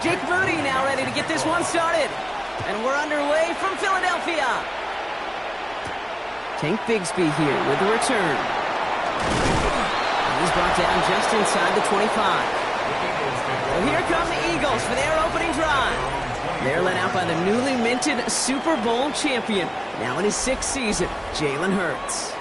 Jake Moody now ready to get this one started. And we're underway from Philadelphia. Tank Bigsby here with the return. He's brought down just inside the 25. So here come the Eagles for their opening drive. They're led out by the newly minted Super Bowl champion, now in his 6th season, Jalen Hurts.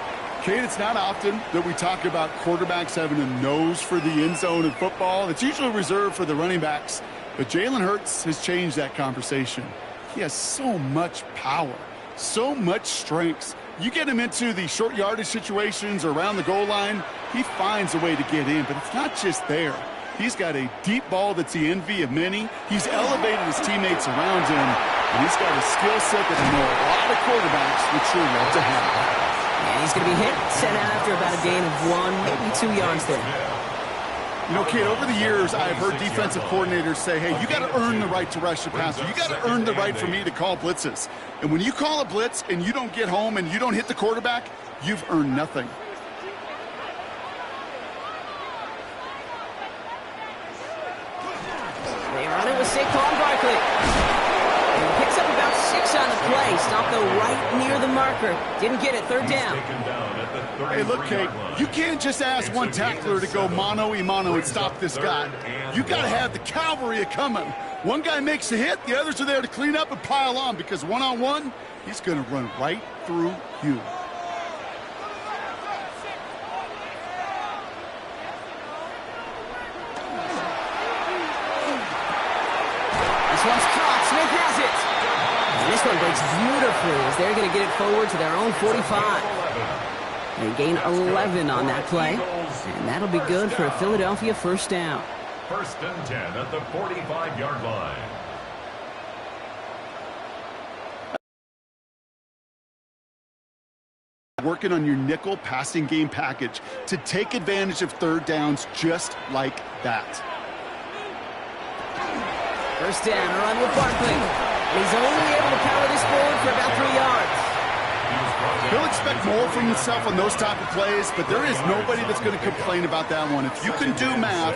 Kate, it's not often that we talk about quarterbacks having a nose for the end zone in football. It's usually reserved for the running backs. But Jalen Hurts has changed that conversation. He has so much power, so much strength. You get him into the short yardage situations or around the goal line, he finds a way to get in. But it's not just there. He's got a deep ball that's the envy of many. He's elevated his teammates around him, and he's got a skill set that I know a lot of quarterbacks would sure love to have. And he's going to be hit, sent out after about a gain of 1, maybe 2 yards there. You know, Kate, over the years, I've heard defensive coordinators say, hey, you got to earn the right to rush the passer. You got to earn the right for me to call blitzes. And when you call a blitz and you don't get home and you don't hit the quarterback, you've earned nothing. They run it with Saquon Barkley. And he picks up about 6 on the play. Stopped though right near the marker. Didn't get it, 3rd down. Hey, look, Kate, you can't just ask one tackler to go mano-a-mano and stop this guy. You got to have the cavalry coming. One guy makes a hit, the others are there to clean up and pile on, because one-on-one, he's going to run right through you. This one's caught. Smith has it. And this one breaks beautifully as they're going to get it forward to their own 45. They gain 11 on that play, and that'll be good for a Philadelphia 1st down. 1st and 10 at the 45-yard line. Working on your nickel passing game package to take advantage of 3rd downs just like that. 1st down, a run with Barkley. He's only able to power this forward for about 3 yards. He'll expect more from himself on those type of plays, but there is nobody that's going to complain about that one. If you can do math,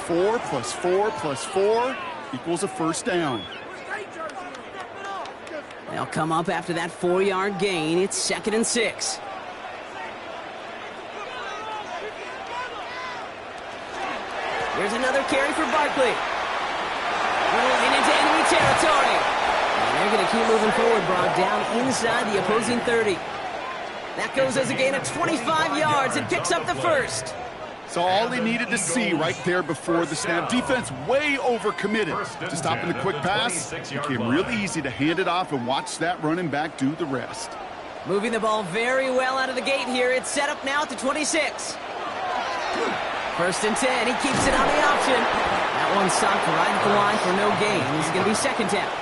4 plus 4 plus 4 equals a 1st down. They'll come up after that 4-yard gain. It's 2nd and 6. Here's another carry for Barkley. Rolling into enemy territory. And they're going to keep moving forward, brought down inside the opposing 30. That goes as a gain of 25 yards and picks up the 1st. So all they needed to see right there before the snap. Defense way overcommitted to stopping the quick pass. It became really easy to hand it off and watch that running back do the rest. Moving the ball very well out of the gate here. It's set up now at the 26. 1st and 10. He keeps it on the option. That one stopped right at the line for no gain. This is going to be 2nd down.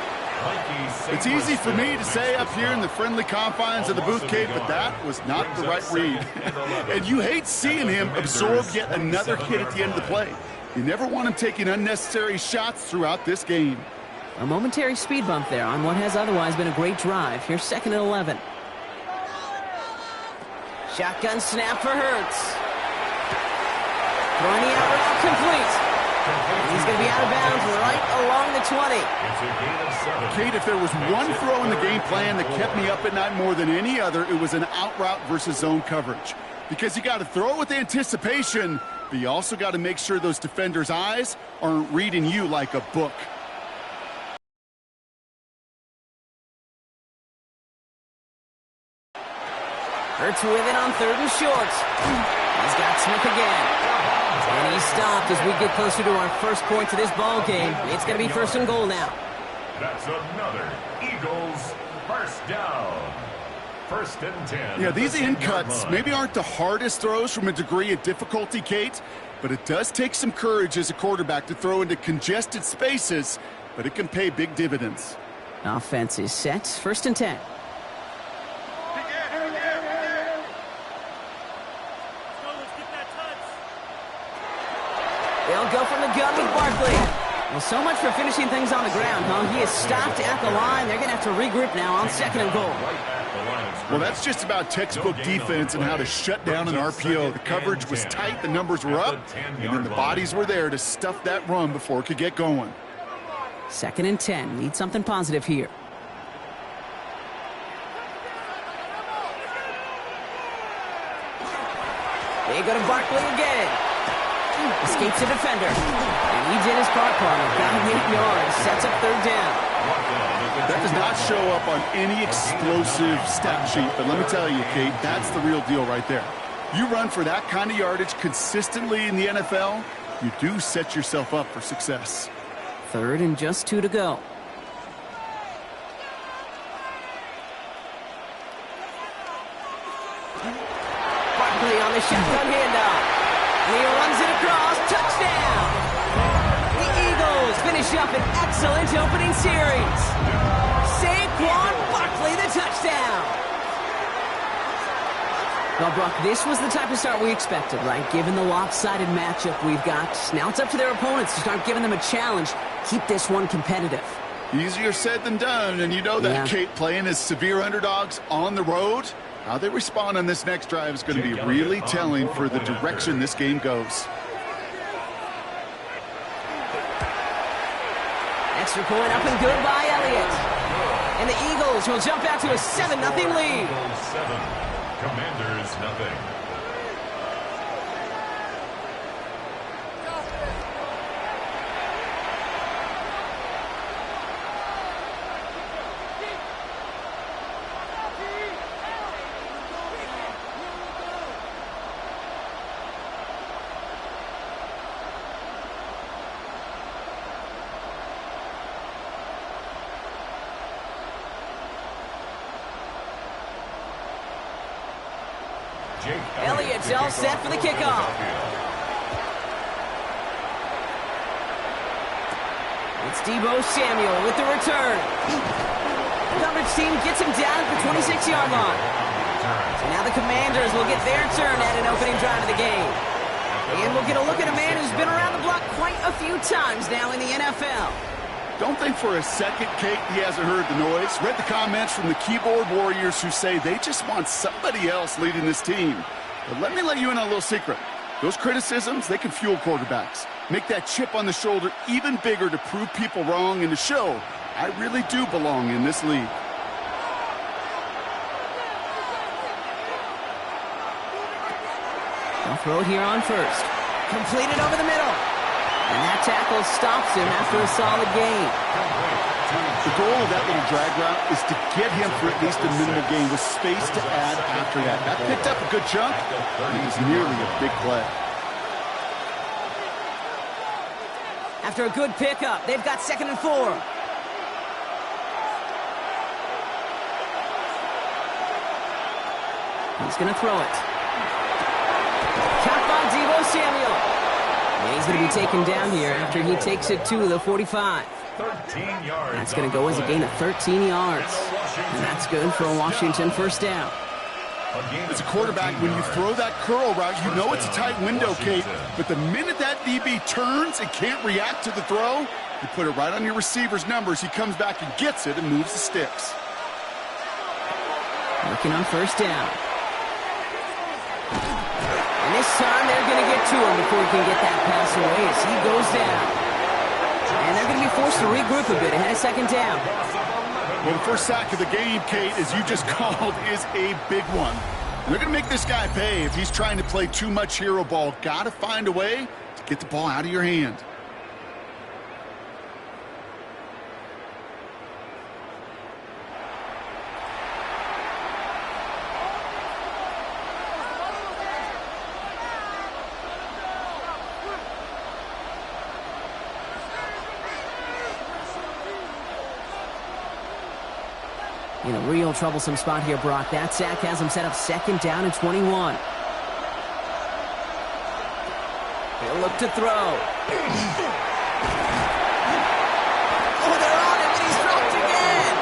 It's easy for me to say up here in the friendly confines of the booth, Kate, but that was not the right read. And you hate seeing him absorb yet another hit at the end of the play. You never want him taking unnecessary shots throughout this game. A momentary speed bump there on what has otherwise been a great drive. Here's 2nd and 11. Shotgun snap for Hurts. Throwing the out route complete. He's going to be out of bounds right along the 20. Kate, if there was one throw in the game plan that kept me up at night more than any other, it was an out route versus zone coverage. Because you got to throw it with anticipation, but you also got to make sure those defenders' eyes aren't reading you like a book. Hurts with it on 3rd and short. He's got Smith again. And he's stopped as we get closer to our 1st point to this ball game. It's going to be 1st and goal now. That's another Eagles 1st down. 1st and 10. Yeah, these in cuts maybe aren't the hardest throws from a degree of difficulty, Kate, but it does take some courage as a quarterback to throw into congested spaces, but it can pay big dividends. Offense is set. 1st and 10. They'll go from the gun with Barkley. Well, so much for finishing things on the ground, huh? He is stopped at the line. They're going to have to regroup now on 2nd and goal. Well, that's just about textbook defense and how to shut down an RPO. The coverage was tight, the numbers were up, and then the bodies were there to stuff that run before it could get going. 2nd and 10. Need something positive here. They go to Barkley again. Escapes the defender. And he did his part, partner. Got him 8 yards. Sets up 3rd down. That does not show up on any explosive stat sheet, but let me tell you, Kate, that's the real deal right there. You run for that kind of yardage consistently in the NFL, you do set yourself up for success. 3rd and just 2 to go. Barkley on the shotgun handoff. And he runs it across. Touchdown! The Eagles finish up an excellent opening series. Saquon Barkley, the touchdown. Well, Brock, this was the type of start we expected, right? Given the lopsided matchup we've got. Now it's up to their opponents to start giving them a challenge. Keep this one competitive. Easier said than done, and you know that, Kate, playing as severe underdogs on the road. How they respond on this next drive is going to be really telling for the direction this game goes. Extra point up and good by Elliott. And the Eagles will jump out to a 7-0 lead. Eagles 7, Commanders nothing. Elliott's all set for the kickoff. It's Deebo Samuel with the return. The coverage team gets him down at the 26-yard line. So now the Commanders will get their turn at an opening drive of the game. And we'll get a look at a man who's been around the block quite a few times now in the NFL. Don't think for a second, Kate, he hasn't heard the noise. Read the comments from the keyboard warriors who say they just want somebody else leading this team. But let me let you in on a little secret. Those criticisms, they can fuel quarterbacks. Make that chip on the shoulder even bigger to prove people wrong and to show I really do belong in this league. They'll throw it here on first. Completed over the middle. And that tackle stops him after a solid gain. The goal of that little drag route is to get him for at least a minimal gain with space to add after that. That picked up a good chunk, and it was nearly a big play. After a good pickup, they've got 2nd and 4. He's going to throw it. Caught by Deebo Samuel. And he's going to be taken down here after he takes it to the 45. 13 yards. That's going to go as a gain of 13 yards. And that's good for a Washington 1st down. As a quarterback, when you throw that curl route, you know it's a tight window, Kate. But the minute that DB turns and can't react to the throw, you put it right on your receiver's numbers. He comes back and gets it and moves the sticks. Working on 1st down. And this time they're going to get to him before he can get that pass away as he goes down. And they're going to be forced to regroup a bit ahead of 2nd down. Well, the first sack of the game, Kate, as you just called, is a big one. And they're going to make this guy pay if he's trying to play too much hero ball. Got to find a way to get the ball out of your hand. In a real troublesome spot here, Brock. That sack has him set up 2nd down and 21. He'll look to throw. Oh, they're on him, and he's dropped again.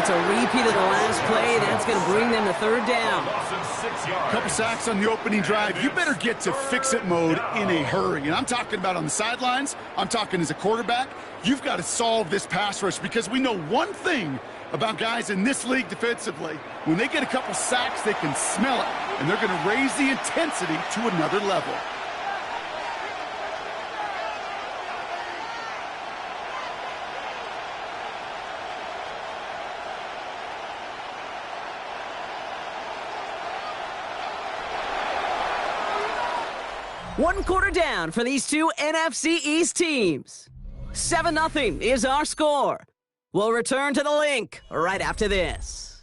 It's a repeat of the last play. That's going to bring them to 3rd down. A couple sacks on the opening drive. You better get to fix-it mode in a hurry. And I'm talking about on the sidelines. I'm talking as a quarterback. You've got to solve this pass rush because we know one thing about guys in this league defensively. When they get a couple sacks, they can smell it, and they're going to raise the intensity to another level. One quarter down for these two NFC East teams. 7-0 is our score. We'll return to the link right after this.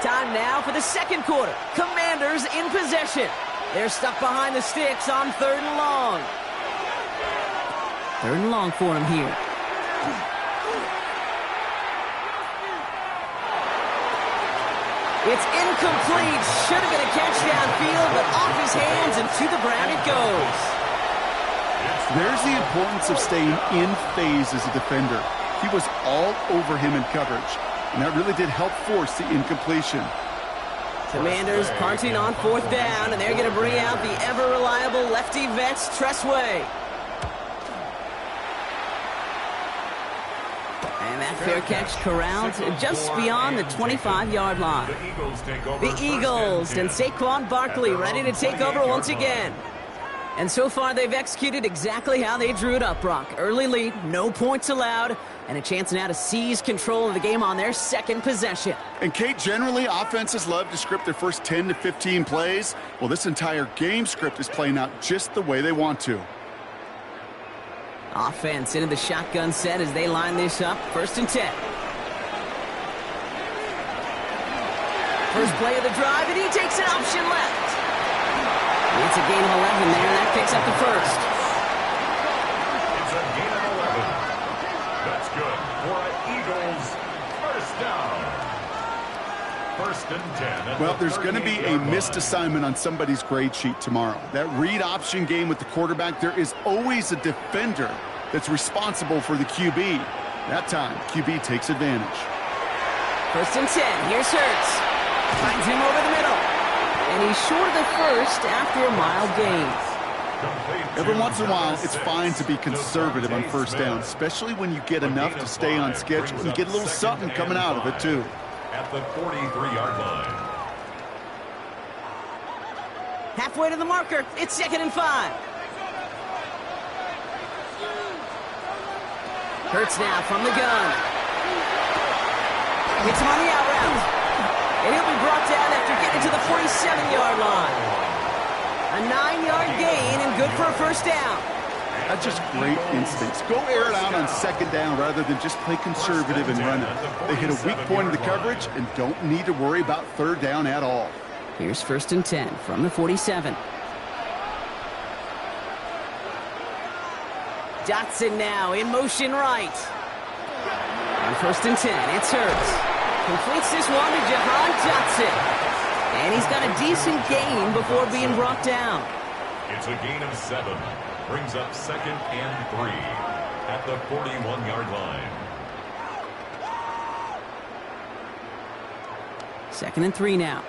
Time now for the second quarter. Commanders in possession. They're stuck behind the sticks on 3rd and long. 3rd and long for them here. It's incomplete. Should have been a catch downfield, but off his hands and to the ground it goes. There's the importance of staying in phase as a defender. He was all over him in coverage, and that really did help force the incompletion. Commanders punting on 4th down, and they're going to bring out the ever-reliable lefty vets, Tressway. And that fair catch corralled just beyond the 25-yard line. The Eagles and Saquon Barkley ready to take over once again. And so far, they've executed exactly how they drew it up, Brock. Early lead, no points allowed, and a chance now to seize control of the game on their second possession. And, Kate, generally, offenses love to script their first 10 to 15 plays. Well, this entire game script is playing out just the way they want to. Offense into the shotgun set as they line this up. 1st and 10. First play of the drive, and he takes an option left. It's a gain of 11 there, and that picks up the first. It's a gain of 11. That's good for an Eagles first down. 1st and 10. Well, there's going to be a missed assignment on somebody's grade sheet tomorrow. That read option game with the quarterback, there is always a defender that's responsible for the QB. That time, QB takes advantage. 1st and 10. Here's Hurts. Finds him over the middle. And he's short of the first after a mild gain. Every once in a while, it's fine to be conservative on 1st down, especially when you get enough to stay on schedule. You get a little something coming out of it, too. At the 43-yard line. Halfway to the marker. It's 2nd and 5. Hurts now from the gun. Hits him on the out route. And he'll be brought down after getting to the 47-yard line. A 9-yard gain and good for a 1st down. That's just great instincts. Go air it out on 2nd down rather than just play conservative and run it. They hit a weak point in the coverage and don't need to worry about 3rd down at all. Here's 1st and 10 from the 47. Dotson now in motion right. On 1st and 10, it's Hurts. Completes this one to Jahan Dotson. And he's got a decent gain before being brought down. It's a gain of 7. Brings up 2nd and 3 at the 41-yard line. 2nd and 3 now.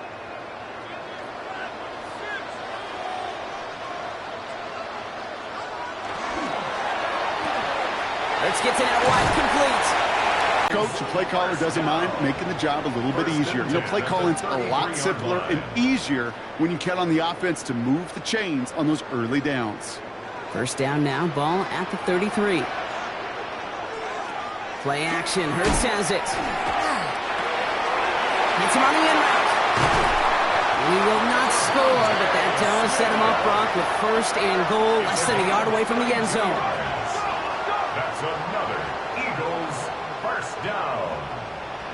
Let's get to that wide complete. Coach, the play caller doesn't mind making the job a little bit easier. You know, play calling's a lot simpler and easier when you count on the offense to move the chains on those early downs. 1st down now, ball at the 33. Play action, Hurts has it. Hits him on the in route. He will not score, but that does set him up, Brock, with 1st and goal, less than a yard away from the end zone. That's another Eagles first down.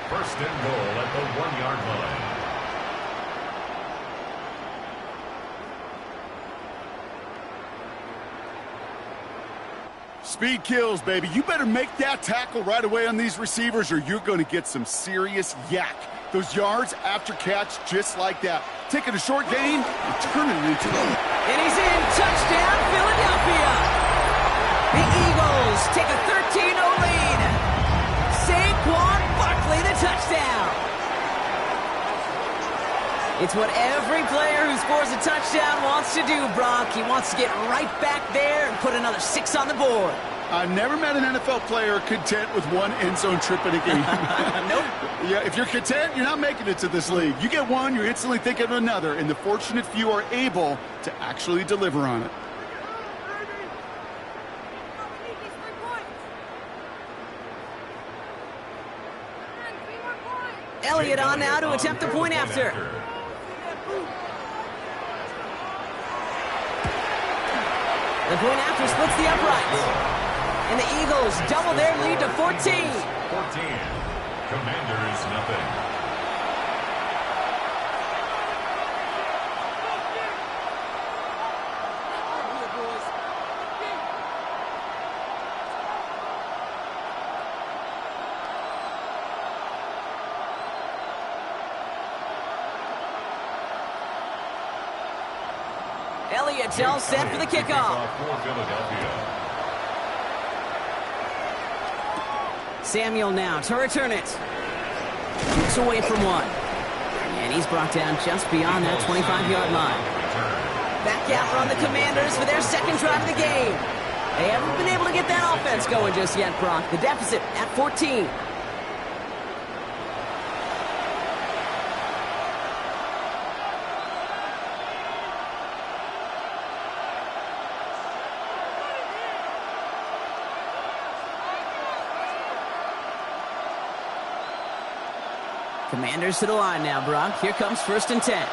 1st and goal at the 1-yard line. Speed kills, baby. You better make that tackle right away on these receivers or you're going to get some serious yak. Those yards after catch just like that. Taking a short gain and turning it into a... And he's in. Touchdown, Philadelphia. The Eagles take a 13-0 lead. Saquon Barkley, the touchdown. It's what every player who scores a touchdown wants to do, Brock. He wants to get right back there and put another 6 on the board. I've never met an NFL player content with one end zone trip in a game. Nope. Yeah, if you're content, you're not making it to this league. You get one, you're instantly thinking of another, and the fortunate few are able to actually deliver on it. Elliott on now to attempt the point after. The point after splits the uprights. And the Eagles double their lead to 14. 14. Commanders, nothing. Elliott's all set for the kickoff. Samuel now to return it. Kicks away from one. And he's brought down just beyond that 25-yard line. Back out run the Commanders for their second drive of the game. They haven't been able to get that offense going just yet, Brock. The deficit at 14. Commanders to the line now, Brock. Here comes 1st and 10.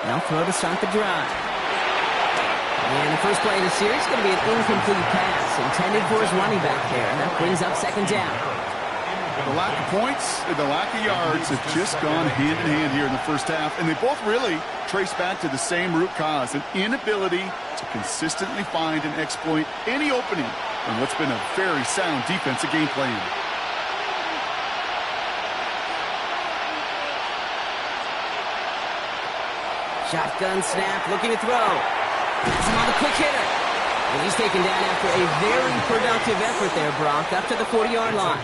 They'll throw to start the drive. And the first play of the series is going to be an incomplete pass intended for his running back there. And that brings up 2nd down. The lack of points and the lack of yards have just gone hand in hand here in the first half. And they both really trace back to the same root cause, an inability to consistently find and exploit any opening in what's been a very sound defensive game plan. Shotgun snap, looking to throw. That's him on the quick hitter. And he's taken down after a very productive effort there, Brock, up to the 40-yard line.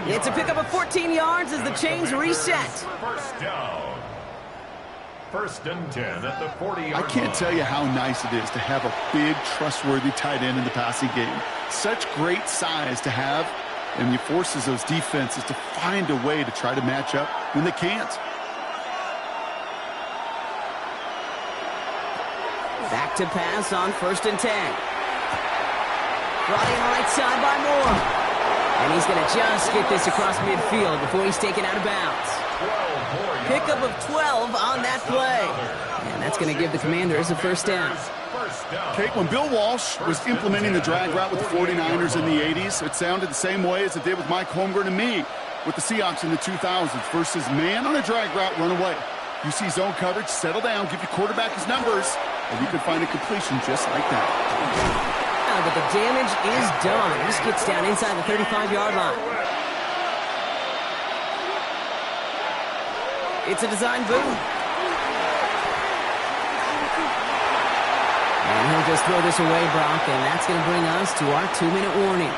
It's a pickup of 14 yards as the chains reset. First down. 1st and 10 at the 40-yard line. I can't tell you how nice it is to have a big, trustworthy tight end in the passing game. Such great size to have, and he forces those defenses to find a way to try to match up when they can't. Back to pass on 1st and 10. Brought in right side by Moore. And he's going to just get this across midfield before he's taken out of bounds. Pickup of 12 on that play. And that's going to give the Commanders a 1st down. Okay, when Bill Walsh was implementing the drag route with the 49ers in the 80s, it sounded the same way as it did with Mike Holmgren and me with the Seahawks in the 2000s versus man on a drag route, run away. You see zone coverage, settle down, give your quarterback his numbers, and you can find a completion just like that. But the damage is done. This gets down inside the 35-yard line. It's a design boom. And he'll just throw this away, Brock, and that's going to bring us to our 2-minute warning.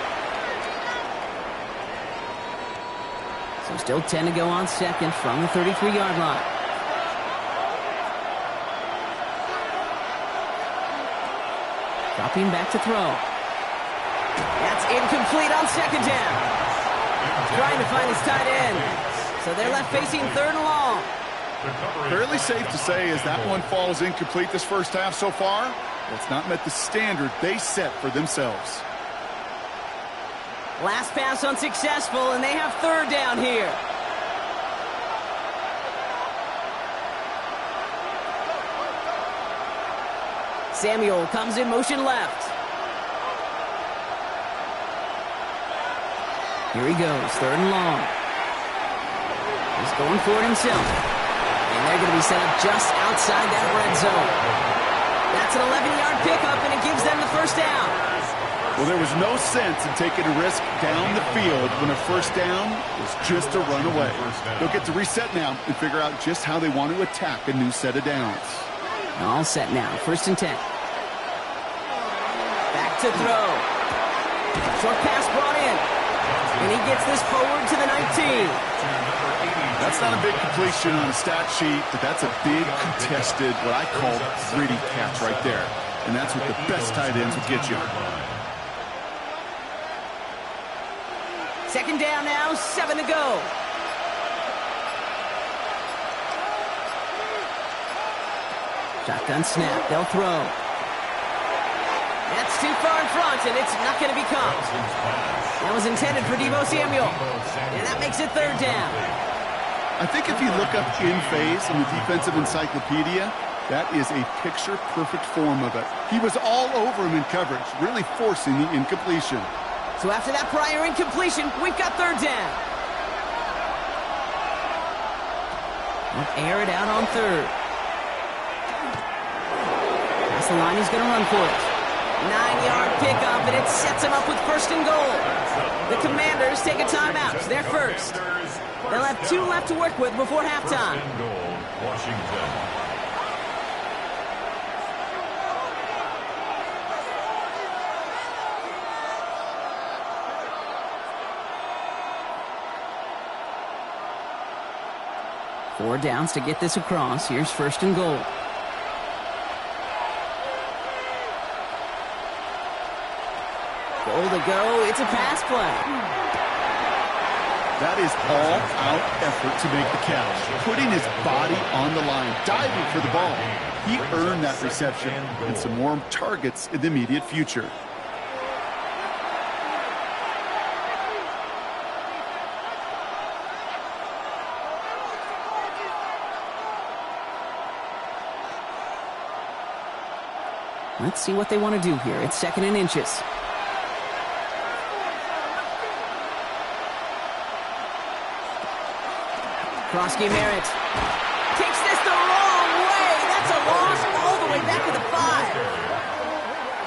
So still 10 to go on 2nd from the 33-yard line. Dropping back to throw. That's incomplete on 2nd down. Trying to find his tight end. So they're left facing 3rd and long. Fairly safe to say as that one falls incomplete this first half so far, it's not met the standard they set for themselves. Last pass unsuccessful, and they have 3rd down here. Samuel comes in motion left. Here he goes, 3rd and long. He's going for it himself. And they're going to be set up just outside that red zone. That's an 11-yard pickup, and it gives them the 1st down. Well, there was no sense in taking a risk down the field when a 1st down was just a run away. They'll get to reset now and figure out just how they want to attack a new set of downs. All set now, 1st and 10. Back to throw. Short pass brought in. And he gets this forward to the 19. That's not a big completion on a stat sheet, but that's a big contested, what I call gritty catch right there. And that's what the best tight ends will get you. 2nd down now, 7 to go. Shotgun snap, they'll throw. That's too far in front, and it's not going to be caught. That was intended for Deebo Samuel. And that makes it third down. I think if you look up in phase in the defensive encyclopedia, that is a picture-perfect form of it. He was all over him in coverage, really forcing the incompletion. So after that prior incompletion, we've got third down. We'll air it out on third. That's the line, he's going to run for it. 9-yard pickup, and it sets him up with first and goal. The Commanders take a timeout. They're first. They'll have 2 left to work with before halftime. First and goal, Washington. Four downs to get this across. Here's first and goal. Goal to go. It's a pass play. That is all-out effort to make the catch, putting his body on the line, diving for the ball. He earned that reception and some more targets in the immediate future. Let's see what they want to do here. It's 2nd and inches. Krosky Merritt takes this the wrong way. That's a loss all the way back to the 5.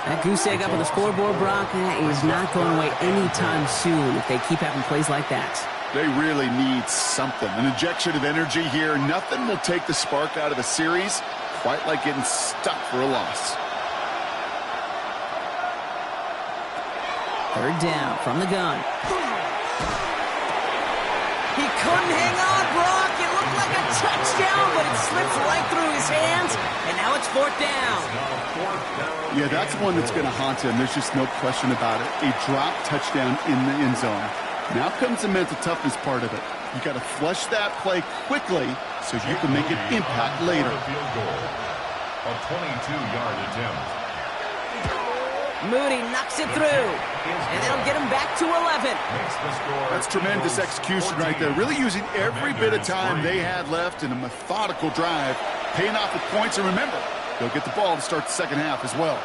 That goose egg up on the scoreboard, Brock, that is not going away anytime soon if they keep having plays like that. They really need something. An injection of energy here. Nothing will take the spark out of a series quite like getting stuck for a loss. Third down from the gun. He couldn't hang on, Brock. It looked like a touchdown, but it slipped right through his hands, and now it's 4th down. Yeah, that's one that's going to haunt him. There's just no question about it. A drop touchdown in the end zone. Now comes the mental toughness part of it. You got to flush that play quickly so you can make an impact later. Field goal. A 22-yard attempt. Moody knocks it through, and that'll get him back to 11. That's tremendous execution right there. Really using every bit of time they had left in a methodical drive, paying off with points. And remember, they'll get the ball to start the second half as well.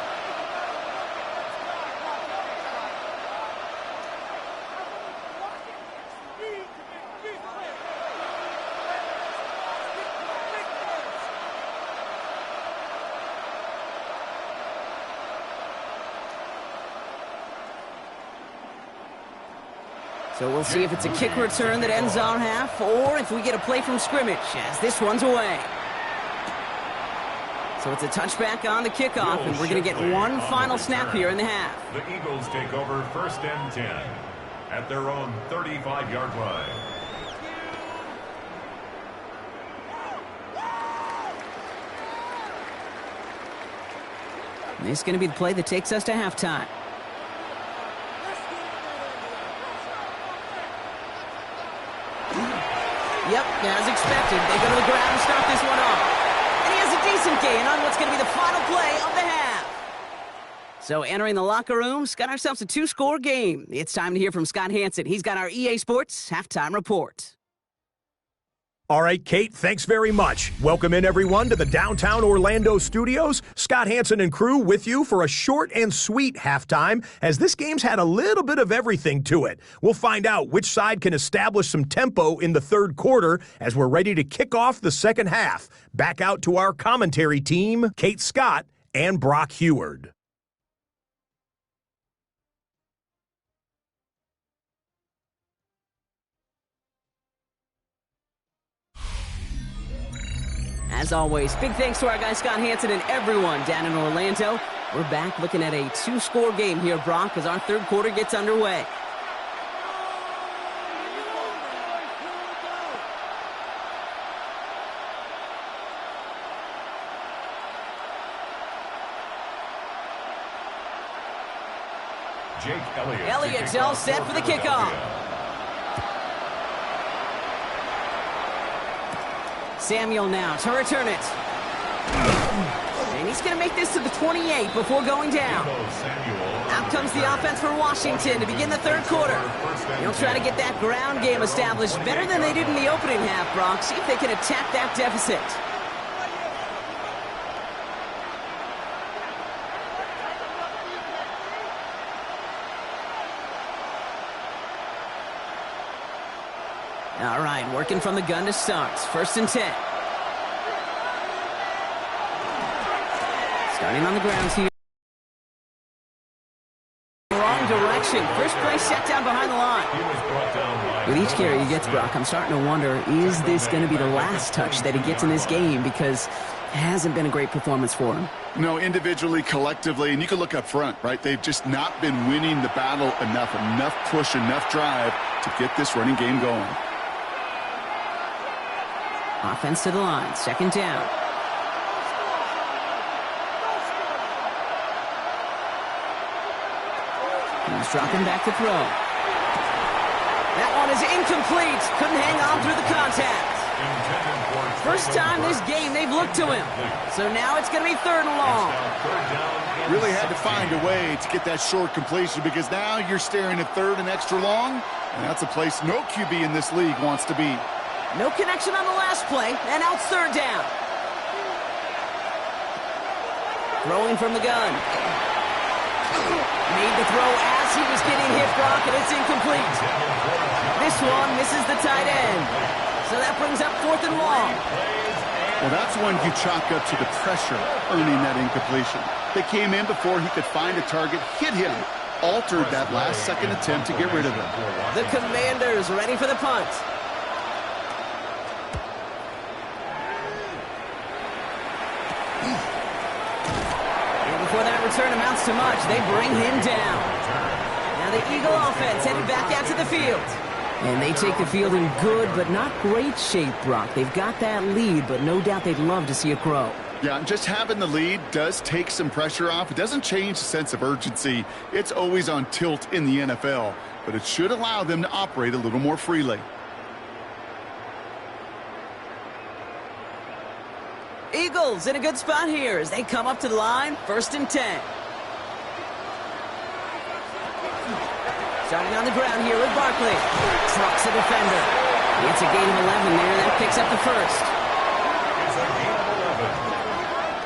So we'll see if it's a kick return that ends our half, or if we get a play from scrimmage, as this one's away. So it's a touchback on the kickoff, and we're going to get one final snap here in the half. The Eagles take over 1st and 10 at their own 35-yard line. And this is going to be the play that takes us to halftime. Yep, as expected, they go to the ground and start this one off. And he has a decent gain on what's going to be the final play of the half. So entering the locker room's got ourselves a 2-score game. It's time to hear from Scott Hanson. He's got our EA Sports halftime report. All right, Kate, thanks very much. Welcome in, everyone, to the downtown Orlando studios. Scott Hanson and crew with you for a short and sweet halftime, as this game's had a little bit of everything to it. We'll find out which side can establish some tempo in the third quarter as we're ready to kick off the second half. Back out to our commentary team, Kate Scott and Brock Heward. As always, big thanks to our guy Scott Hanson and everyone down in Orlando. We're back looking at a 2-score game here, Brock, as our third quarter gets underway. Jake Elliott. Elliott's all set for the kickoff. Samuel now to return it. And he's going to make this to the 28 before going down. Out comes the offense for Washington to begin the third quarter. They'll try to get that ground game established better than they did in the opening half, Brock. See if they can attack that deficit. All right, working from the gun to start. First and 10. Starting on the ground here. Wrong direction. First play set down behind the line. With each carry he gets, Brock, I'm starting to wonder, is this going to be the last touch that he gets in this game? Because it hasn't been a great performance for him. No, individually, collectively, and you can look up front, right? They've just not been winning the battle enough push, enough drive to get this running game going. Offense to the line. Second down. He's dropping back to throw. That one is incomplete. Couldn't hang on through the contact. First time this game they've looked to him. So now it's going to be third and long. Really had to find a way to get that short completion because now you're staring at third and extra long, and that's a place no QB in this league wants to be. No connection on the last play, and out third down. Throwing from the gun. Made the throw as he was getting hit, Brock, and it's incomplete. This one misses the tight end. So that brings up fourth and long. Well, that's one you chalk up to the pressure earning that incompletion. They came in before he could find a target, hit him, altered that last-second attempt to get rid of him. The Commanders ready for the punt. Before that return amounts to much, they bring him down. Now the Eagle offense headed back out to the field. And they take the field in good but not great shape, Brock. They've got that lead, but no doubt they'd love to see it grow. Yeah, just having the lead does take some pressure off. It doesn't change the sense of urgency. It's always on tilt in the NFL, but it should allow them to operate a little more freely. Eagles in a good spot here as they come up to the line, first and 10. Starting on the ground here with Barkley. Trucks a defender. It's a gain of 11 there. That picks up the first. It's a gain of 11.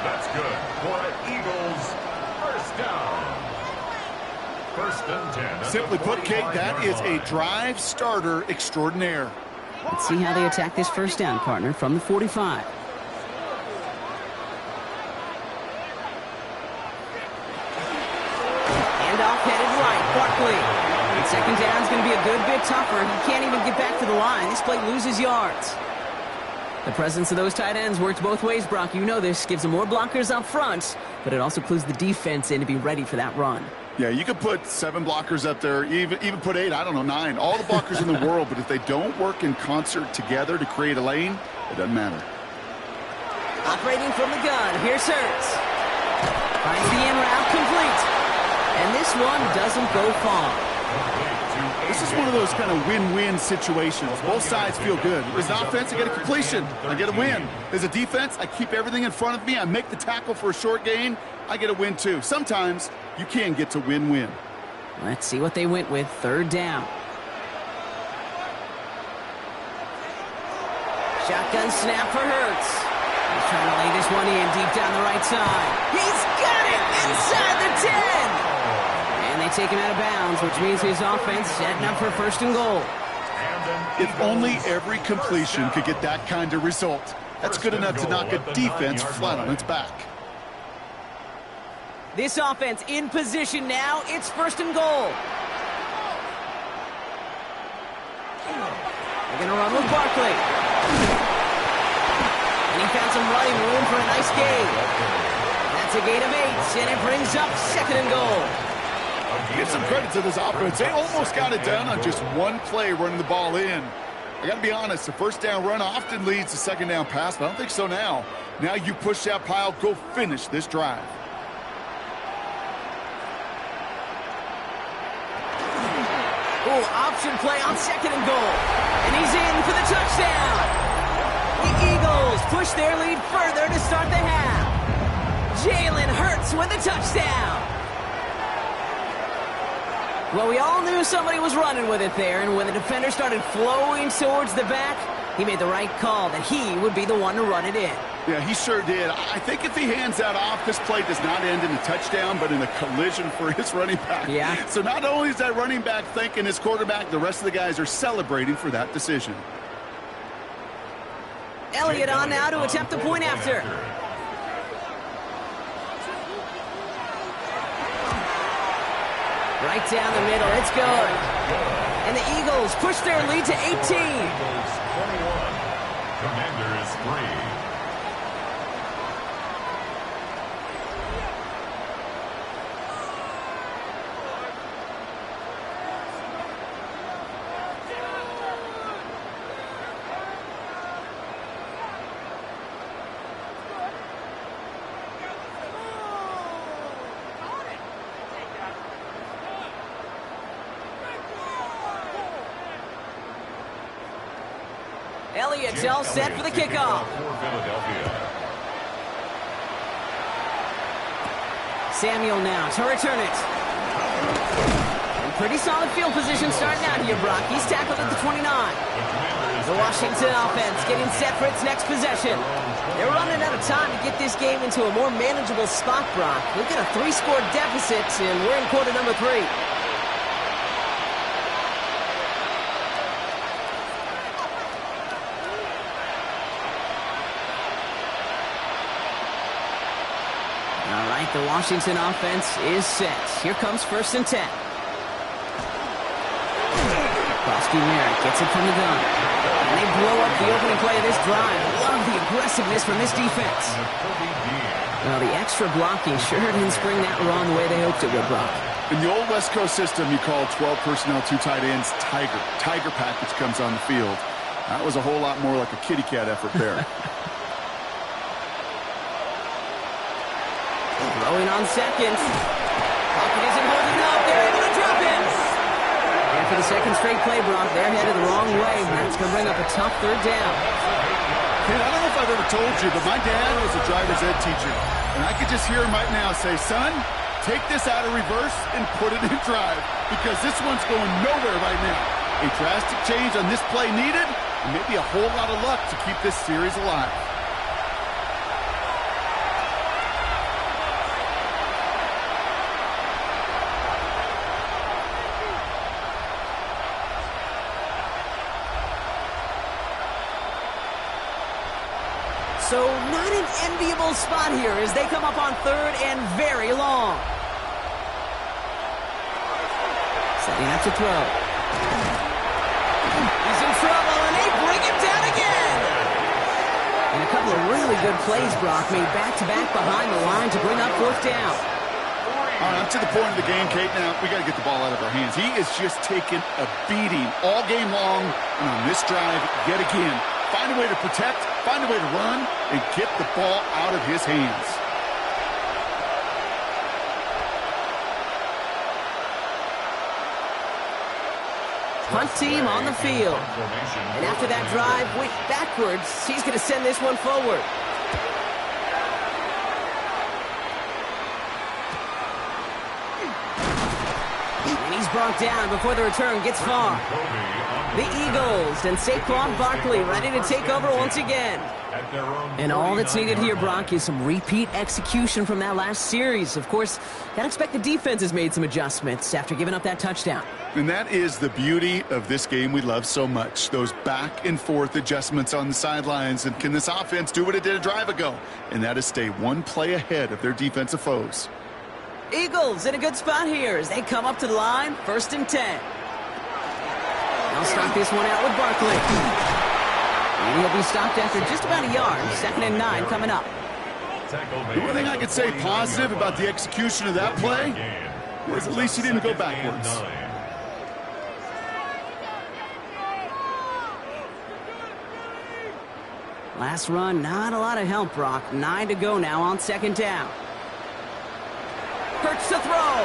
That's good for an Eagles first down. First and 10. Simply put, Kate, that is a drive starter extraordinaire. Let's see how they attack this first down, partner, from the 45. Handoff headed right. Barkley. Second down's going to be a good bit tougher. He can't even get back to the line. This play loses yards. The presence of those tight ends works both ways, Brock. You know this. Gives them more blockers up front, but it also clues the defense in to be ready for that run. Yeah, you could put 7 blockers up there, even put 8, I don't know, 9. All the blockers in the world, but if they don't work in concert together to create a lane, it doesn't matter. Operating from the gun, here's Hurts. Finds the in route complete. And this one doesn't go far. This is one of those kind of win-win situations. Both sides feel good. As an offense, I get a completion. I get a win. As a defense, I keep everything in front of me. I make the tackle for a short gain. I get a win, too. Sometimes you can get to win-win. Let's see what they went with. Third down. Shotgun snap for Hurts. He's trying to lay this one in deep down the right side. He's got it inside the 10. And they take him out of bounds, which means his offense setting up for first and goal. If only every completion could get that kind of result. That's good enough to knock a defense flat on its back. This offense in position now. It's first and goal. They're going to run with Barkley. And he found some running room for a nice gain. That's a gain of 8, and it brings up second and goal. Give some credit to this offense. They almost got it done on just one play running the ball in. I got to be honest, the first down run often leads to second down pass, but I don't think so now. Now you push that pile, go finish this drive. Oh, option play on second and goal. And he's in for the touchdown. The Eagles push their lead further to start the half. Jalen Hurts with a touchdown. Well, we all knew somebody was running with it there, and when the defender started flowing towards the back, he made the right call that he would be the one to run it in. Yeah, he sure did. I think if he hands that off, this play does not end in a touchdown, but in a collision for his running back. Yeah. So not only is that running back thanking his quarterback, the rest of the guys are celebrating for that decision. Elliott on now to attempt the point after. Right down the middle, it's good. And the Eagles push their lead to 18. Eagles 21. Commanders 3. Elliott's all set for the kickoff. Samuel now to return it. And pretty solid field position starting out here, Brock. He's tackled at the 29. The Washington offense getting set for its next possession. They're running out of time to get this game into a more manageable spot, Brock. We've got a 3-score deficit, and we're in quarter number 3. The Washington offense is set. Here comes 1st and 10. Bosky Merritt gets it from the gun. And they blow up the opening play of this drive. Love the aggressiveness from this defense. Well, the extra blocking sure didn't spring that raw the way they hoped it would, Brock. In the old West Coast system, you call 12 personnel, 2 tight ends, Tiger. Tiger package comes on the field. That was a whole lot more like a kitty cat effort there. Throwing on seconds. Pocket isn't holding up. They're able to drop him. And for the second straight play, Brock, they're headed the wrong way. That's going to bring up a tough 3rd down. Hey, I don't know if I've ever told you, but my dad was a driver's ed teacher. And I could just hear him right now say, son, take this out of reverse and put it in drive. Because this one's going nowhere right now. A drastic change on this play needed, and maybe a whole lot of luck to keep this series alive. So not an enviable spot here as they come up on 3rd and very long. Setting up to throw. He's in trouble, and they bring him down again. And a couple of really good plays, Brock, made back-to-back behind the line to bring up 4th down. All right, I'm to the point of the game, Kate. Now, we got to get the ball out of our hands. He is just taking a beating all game long, and on this drive, yet again, find a way to protect, find a way to run, and get the ball out of his hands. Punt team on the field. And after that drive went backwards, he's going to send this one forward. And he's brought down before the return gets far. The Eagles and Saquon Barkley ready to take over once again. And all that's needed here, Brock, is some repeat execution from that last series. Of course, I'd expect the defense has made some adjustments after giving up that touchdown. And that is the beauty of this game we love so much. Those back and forth adjustments on the sidelines. And can this offense do what it did a drive ago? And that is stay one play ahead of their defensive foes. Eagles in a good spot here as they come up to the line, 1st and 10. They'll start this one out with Barkley. And he'll be stopped after just about a yard. 2nd and 9 coming up. The one thing I could say positive about the execution of that play is at least he didn't go backwards. Last run, not a lot of help, Brock. 9 to go now on 2nd down. Hurts to throw.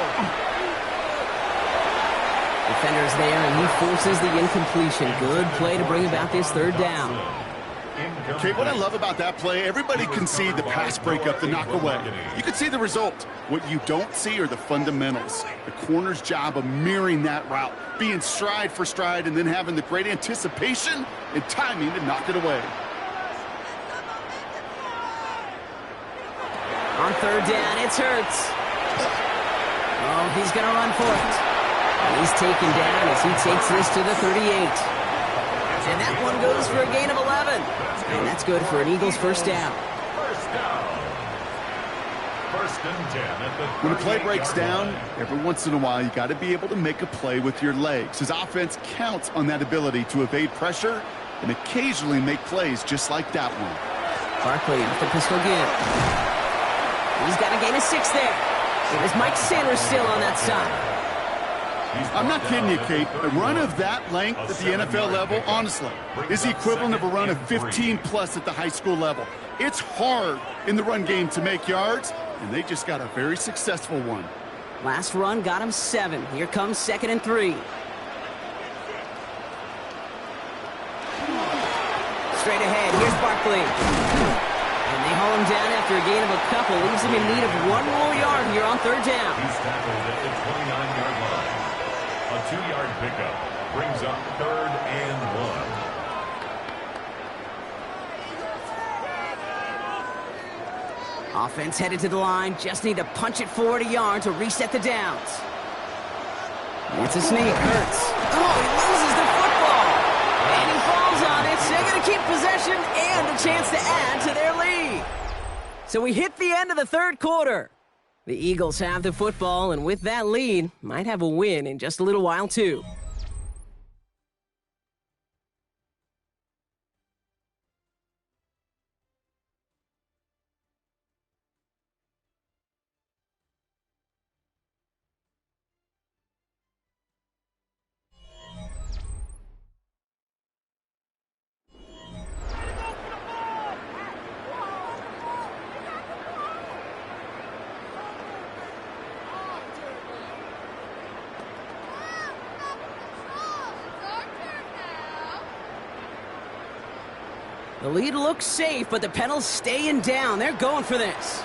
Defender's there, and he forces the incompletion. Good play to bring about this 3rd down. Okay, what I love about that play, everybody can see the pass breakup, the knock away. You can see the result. What you don't see are the fundamentals. The corner's job of mirroring that route, being stride for stride, and then having the great anticipation and timing to knock it away. On third down, it's Hurts. Oh, he's going to run for it. He's taken down as he takes this to the 38. And that one goes for a gain of 11. And that's good for an Eagles first down. First down. First and 10 at the 38-yard line. When a play breaks down, every once in a while, you got to be able to make a play with your legs. His offense counts on that ability to evade pressure and occasionally make plays just like that one. Barkley with the pistol again. He's got a gain of 6 there. It is Mike Sanders still on that side. I'm not kidding you, Kate. A run of that length at the NFL level, honestly, is the equivalent of a run of 15-plus at the high school level. It's hard in the run game to make yards, and they just got a very successful one. Last run got him 7. Here comes 2nd and 3. Straight ahead, here's Barkley. And they haul him down after a gain of a couple. Leaves him in need of 1 more yard here on third down. He's tackled at the 29-yard line. A 2-yard pickup brings up 3rd and 1. Offense headed to the line. Just need to punch it forward a yard to reset the downs. It's a sneak. Hurts. Oh, he loses the football. And he falls on it. So they're going to keep possession and a chance to add to their lead. So we hit the end of the third quarter. The Eagles have the football, and with that lead, might have a win in just a little while, too. The lead looks safe, but the Penals staying down. They're going for this.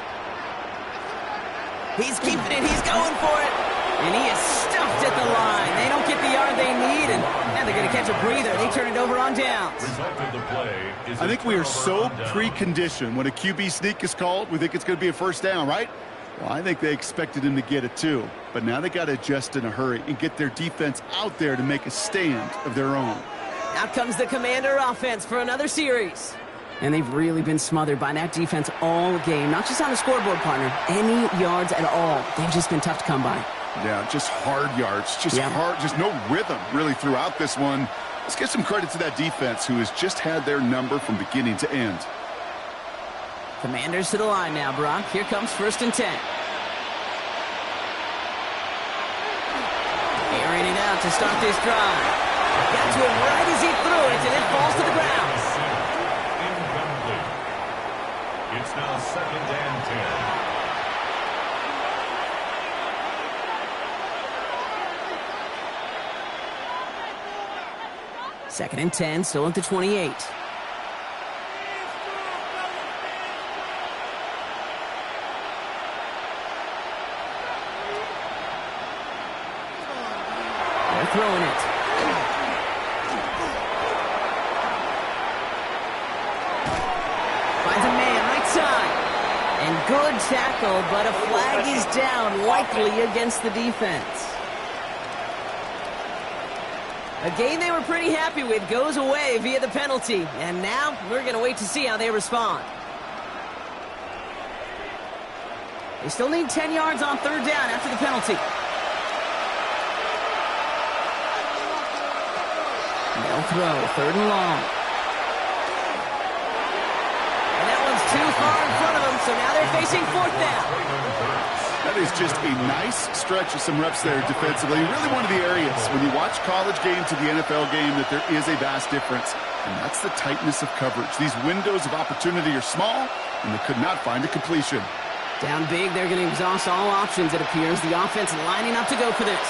He's keeping it. He's going for it. And he is stuffed at the line. They don't get the yard they need, and they're going to catch a breather. They turn it over on downs. Result of the play is I think we are so on downs. preconditioned. When a QB sneak is called, we think it's going to be a first down, right? Well, I think they expected him to get it too. But now they got to adjust in a hurry and get their defense out there to make a stand of their own. Out comes the Commander offense for another series. And they've really been smothered by that defense all game. Not just on the scoreboard, partner. Any yards at all. They've just been tough to come by. Yeah, just hard yards. Just hard, just no rhythm really throughout this one. Let's give some credit to that defense who has just had their number from beginning to end. Commanders to the line now, Brock. Here comes 1st and 10. Airing it out to start this drive. Got to him right as he threw it, and it falls to the ground. Incomplete. It's now 2nd and 10. 2nd and 10, still at the 28. They're throwing it. Finds a man right side. And good tackle, but a flag is down, likely against the defense. A game they were pretty happy with goes away via the penalty. And now we're going to wait to see how they respond. They still need 10 yards on third down after the penalty. They'll throw, 3rd and long. And that one's too far in front of them, so now they're facing 4th down. That is just a nice stretch of some reps there defensively. Really one of the areas when you watch college game to the NFL game that there is a vast difference. And that's the tightness of coverage. These windows of opportunity are small, and they could not find a completion. Down big, they're going to exhaust all options, it appears. The offense lining up to go for this.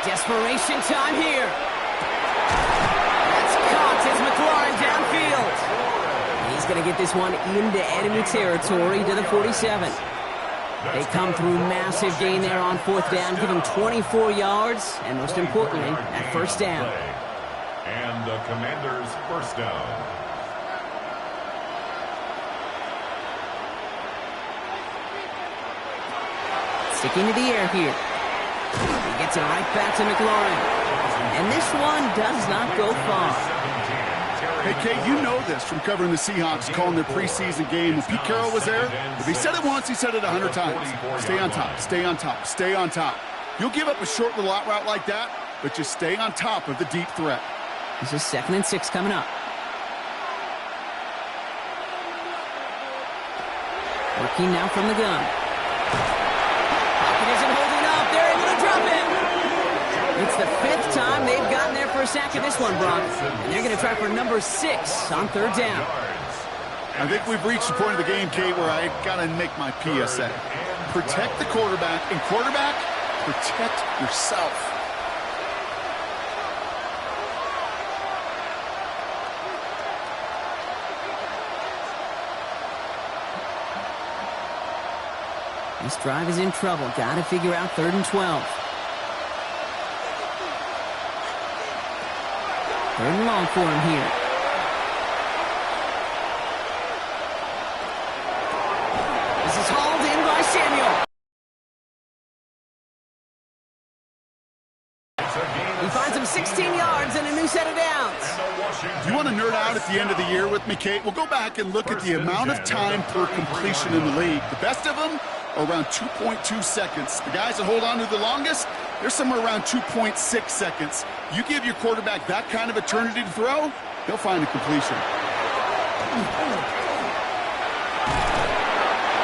Desperation time here. He's going to get this one into enemy territory to the 47. They come through massive gain there on 4th down, give him 24 yards, and most importantly, that first down. And the Commanders' first down. Sticking to the air here. He gets it right back to McLaurin. And this one does not go far. Hey, Kate, you know this from covering the Seahawks, calling their preseason game. When Pete Carroll was there, if he said it once, he said it 100 times. Stay on top, stay on top, stay on top. You'll give up a short little out route like that, but just stay on top of the deep threat. This is 2nd and 6 coming up. Working now from the gun. Pocket isn't holding up. They're able to drop it. It's the 5th time they've gotten their first sack of this one, Brock. And they're going to try for number 6 on 3rd down. I think we've reached the point of the game, Kate, where I got to make my PSA. Protect the quarterback, and quarterback, protect yourself. This drive is in trouble. Got to figure out 3rd and 12. 3rd and long for him here. This is hauled in by Samuel. He finds him 16 yards and a new set of downs. You want to nerd out at the end of the year with me, Kate? We'll go back and look at the amount of time per completion in the league. The best of them are around 2.2 seconds. The guys that hold on to the longest, they're somewhere around 2.6 seconds. You give your quarterback that kind of eternity to throw, he'll find a completion.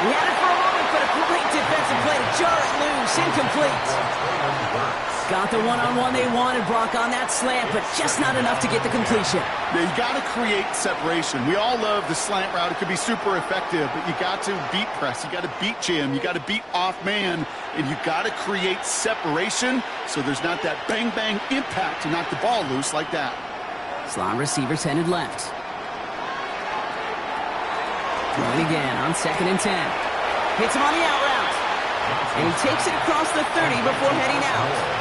He had it for a moment, but a great defensive play to jar it loose. Incomplete. Got the one-on-one they wanted, Brock, on that slant, but just not enough to get the completion. Yeah, you got to create separation. We all love the slant route. It could be super effective, but you got to beat press. You got to beat jam. You got to beat off man, and you got to create separation so there's not that bang-bang impact to knock the ball loose like that. Slot receivers headed left. Throwing again on 2nd and 10. Hits him on the out route. And he takes it across the 30 before heading out.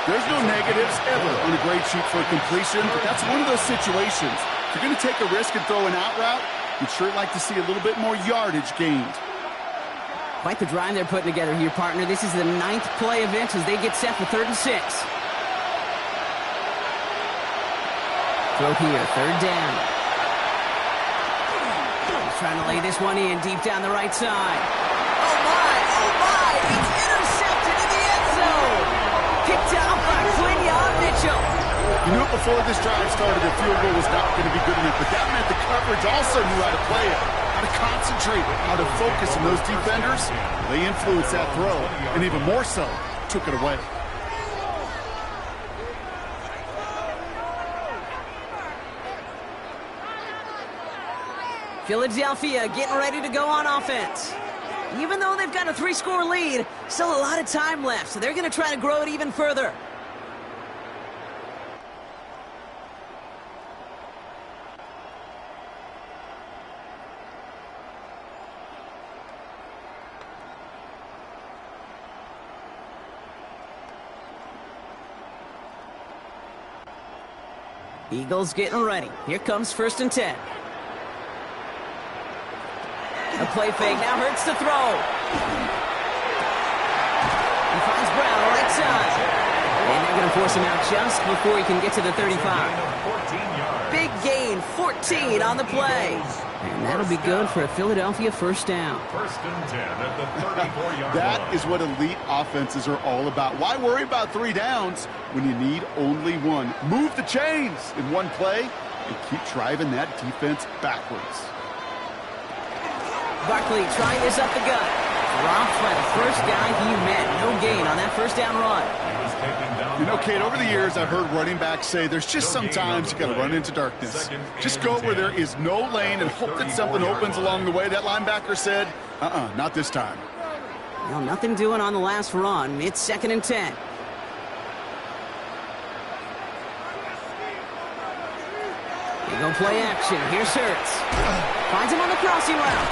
There's no negatives ever on a grade sheet for a completion, but that's one of those situations. If you're going to take a risk and throw an out route, you'd sure like to see a little bit more yardage gained. Quite the drive they're putting together here, partner. This is the 9th play event as they get set for 3rd and 6. Throw here, 3rd down. He's trying to lay this one in deep down the right side. Oh my, it's intercepted in the end zone. Picked out by Quinyon Mitchell. You knew it before this drive started, the field goal was not going to be good enough, but that meant the coverage also knew how to play it, how to concentrate, how to focus, and those defenders, they influenced that throw, and even more so, took it away. Philadelphia getting ready to go on offense. Even though they've got a 3-score lead, still a lot of time left, so they're going to try to grow it even further. Eagles getting ready. Here comes 1st and 10. A play fake, now Hurts to throw. He finds Brown right side. And they're going to force him out just before he can get to the 35. Big gain, 14 on the play. And that'll be good for a Philadelphia first down. 1st and 10 at the 34-yard line. That is what elite offenses are all about. Why worry about 3 downs when you need only one? Move the chains in one play and keep driving that defense backwards. Barkley trying this up the gut. Dropped by the first guy he met. No gain on that first down run. You know, Kate, over the years I've heard running backs say there's just sometimes you got to run into darkness. Just go where there is no lane and hope that something opens along the way. That linebacker said, not this time. Well, nothing doing on the last run. It's 2nd and 10. They go some play action. Here's Hurts. Finds him on the crossing route.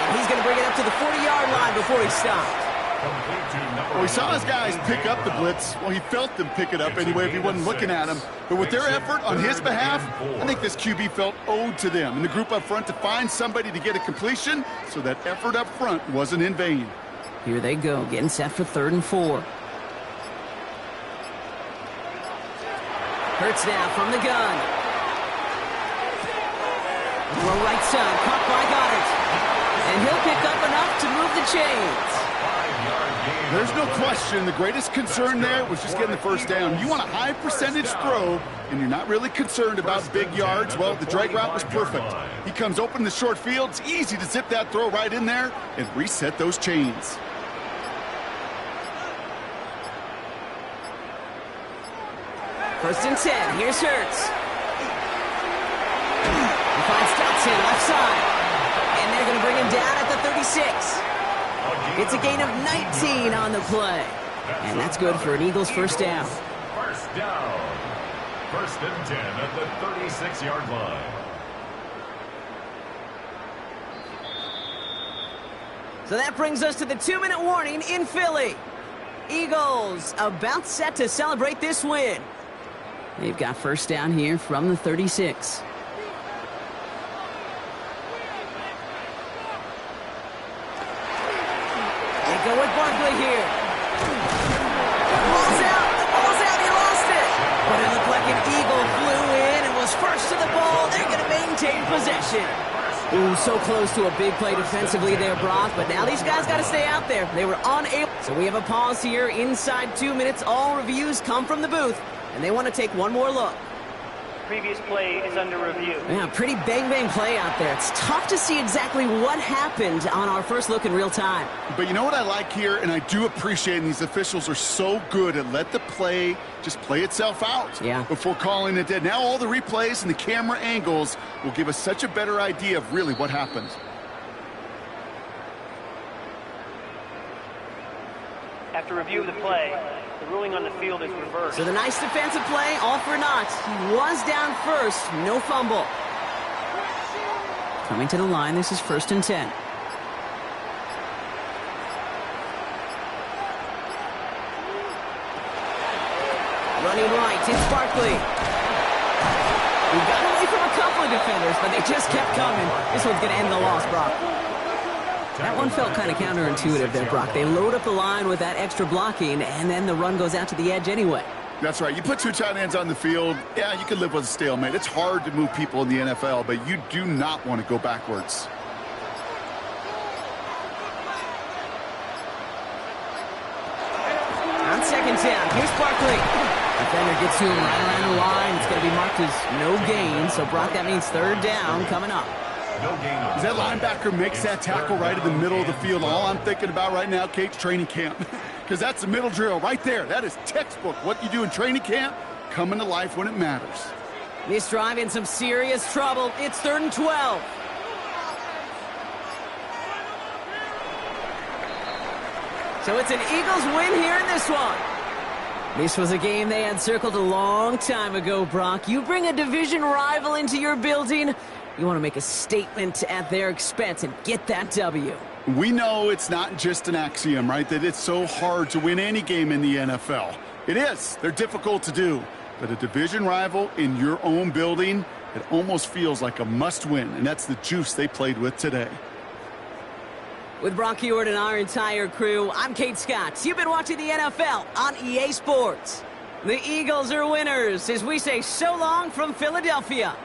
And he's going to bring it up to the 40-yard line before he stopped. Well, he saw his guys pick up the blitz. Well, he felt them pick it up anyway if he wasn't looking at him. But with their effort on his behalf, I think this QB felt owed to them and the group up front to find somebody to get a completion, so that effort up front wasn't in vain. Here they go, getting set for 3rd and 4. Hurts now from the gun. Throw right side, caught by Goddard. And he'll pick up enough to move the chains. There's no question the greatest concern there was just getting the first down. You want a high percentage throw, and you're not really concerned about big yards. Well, the drag route was perfect. He comes open in the short field. It's easy to zip that throw right in there and reset those chains. First and 10. Here's Hurts. He finds Dotson left side. And they're going to bring him down at the 36. It's a gain of 19 on the play. And that's good for an Eagles first down. First down. 1st and 10 at the 36-yard line. So that brings us to the 2-minute warning in Philly. Eagles about set to celebrate this win. They've got first down here from the 36. Go with Barkley here. The ball's out. He lost it. But it looked like an Eagle flew in and was first to the ball. They're going to maintain possession. Ooh, so close to a big play defensively there, Brock. But now these guys got to stay out there. They were unable. So we have a pause here inside 2 minutes. All reviews come from the booth, and they want to take one more look. Previous play is under review. Yeah, pretty bang play out there. It's tough to see exactly what happened on our first look in real time. But you know what I like here, and I do appreciate, and these officials are so good at let the play just play itself out before calling it dead. Now all the replays and the camera angles will give us such a better idea of really what happened. After review of the play, the ruling on the field is reversed. So the nice defensive play, all for naught. He was down first, no fumble. Coming to the line, this is 1st and 10. Running right, it's Barkley. We got away from a couple of defenders, but they just kept coming. This one's going to end the loss, Brock. That one felt kind of counterintuitive there, Brock. They load up the line with that extra blocking, and then the run goes out to the edge anyway. That's right. You put 2 tight ends on the field, yeah, you can live with a stalemate. It's hard to move people in the NFL, but you do not want to go backwards. On 2nd down, here's Barkley. Defender gets to him right around the line. It's going to be marked as no gain, so Brock, that means 3rd down coming up. As that linebacker makes that tackle right in the middle of the field, all I'm thinking about right now, Kate's training camp. Because that's the middle drill right there. That is textbook. What you do in training camp, coming to life when it matters. This drive in some serious trouble. It's 3rd and 12. So it's an Eagles win here in this one. This was a game they had circled a long time ago, Brock. You bring a division rival into your building, you want to make a statement at their expense and get that W. We know it's not just an axiom, right, that it's so hard to win any game in the NFL. It is. They're difficult to do. But a division rival in your own building, it almost feels like a must-win, and that's the juice they played with today. With Brock Huard and our entire crew, I'm Kate Scott. You've been watching the NFL on EA Sports. The Eagles are winners as we say so long from Philadelphia.